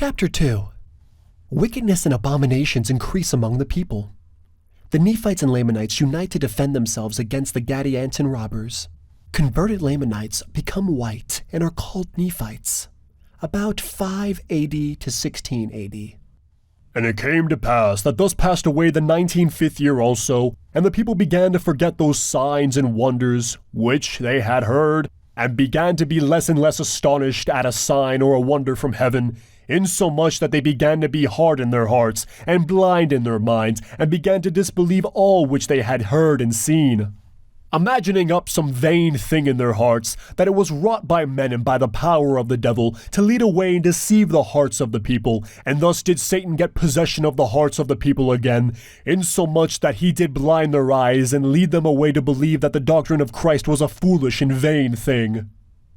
Chapter 2. Wickedness and abominations increase among the people. The Nephites and Lamanites unite to defend themselves against the Gadianton robbers. Converted Lamanites become white and are called Nephites. About 5 AD to 16 AD. And it came to pass that thus passed away the 19th year also, and the people began to forget those signs and wonders which they had heard, and began to be less and less astonished at a sign or a wonder from heaven, insomuch that they began to be hard in their hearts, and blind in their minds, and began to disbelieve all which they had heard and seen, imagining up some vain thing in their hearts, that it was wrought by men and by the power of the devil, to lead away and deceive the hearts of the people. And thus did Satan get possession of the hearts of the people again, insomuch that he did blind their eyes, and lead them away to believe that the doctrine of Christ was a foolish and vain thing.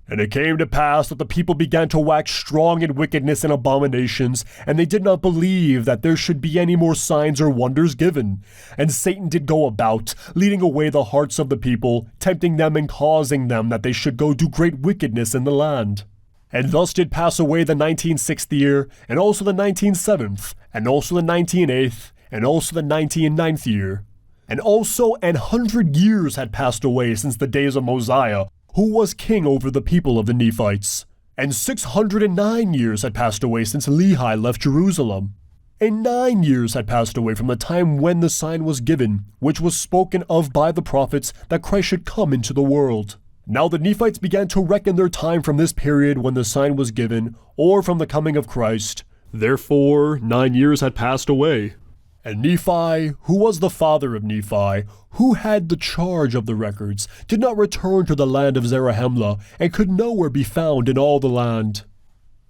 And it came to pass that the people began to wax strong in wickedness and abominations, and they did not believe that there should be any more signs or wonders given. And Satan did go about, leading away the hearts of the people, tempting them and causing them that they should go do great wickedness in the land. And thus did pass away the 19th year, and also the 19th, and also the 19th, and also the 99th year. And also 100 years had passed away since the days of Mosiah, who was king over the people of the Nephites. And 609 years had passed away since Lehi left Jerusalem. And 9 years had passed away from the time when the sign was given, which was spoken of by the prophets, that Christ should come into the world. Now the Nephites began to reckon their time from this period when the sign was given, or from the coming of Christ. Therefore 9 years had passed away. And Nephi, who was the father of Nephi, who had the charge of the records, did not return to the land of Zarahemla, and could nowhere be found in all the land.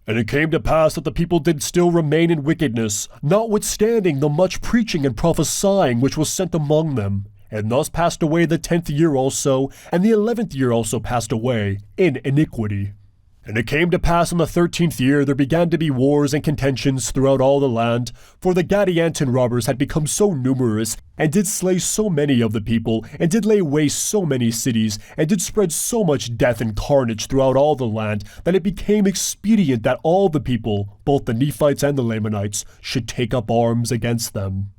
And it came to pass that the people did still remain in wickedness, notwithstanding the much preaching and prophesying which was sent among them. And thus passed away the 10th year also, and the 11th year also passed away, in iniquity. And it came to pass in the 13th year there began to be wars and contentions throughout all the land, for the Gadianton robbers had become so numerous, and did slay so many of the people, and did lay waste so many cities, and did spread so much death and carnage throughout all the land, that it became expedient that all the people, both the Nephites and the Lamanites, should take up arms against them.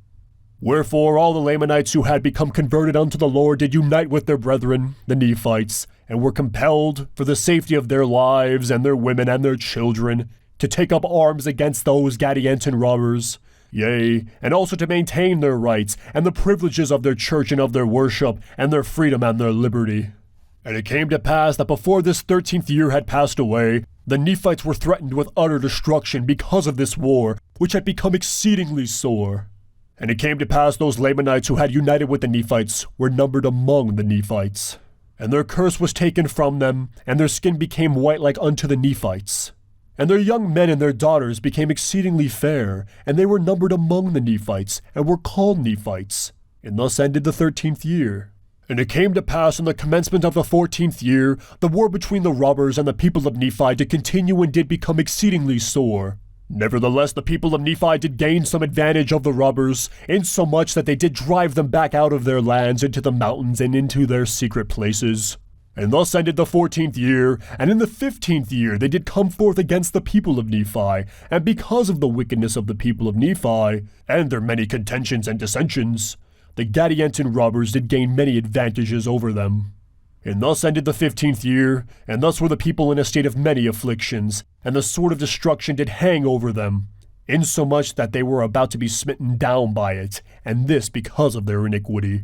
Wherefore all the Lamanites who had become converted unto the Lord did unite with their brethren, the Nephites, and were compelled, for the safety of their lives and their women and their children, to take up arms against those Gadianton robbers, yea, and also to maintain their rights, and the privileges of their church and of their worship, and their freedom and their liberty. And it came to pass that before this 13th year had passed away, the Nephites were threatened with utter destruction because of this war, which had become exceedingly sore. And it came to pass those Lamanites who had united with the Nephites were numbered among the Nephites. And their curse was taken from them, and their skin became white like unto the Nephites. And their young men and their daughters became exceedingly fair, and they were numbered among the Nephites, and were called Nephites. And thus ended the 13th year. And it came to pass in the commencement of the 14th year, the war between the robbers and the people of Nephi did continue and did become exceedingly sore. Nevertheless the people of Nephi did gain some advantage of the robbers, insomuch that they did drive them back out of their lands into the mountains and into their secret places. And thus ended the 14th year, and in the 15th year they did come forth against the people of Nephi, and because of the wickedness of the people of Nephi, and their many contentions and dissensions, the Gadianton robbers did gain many advantages over them. And thus ended the 15th year, and thus were the people in a state of many afflictions, and the sword of destruction did hang over them, insomuch that they were about to be smitten down by it, and this because of their iniquity.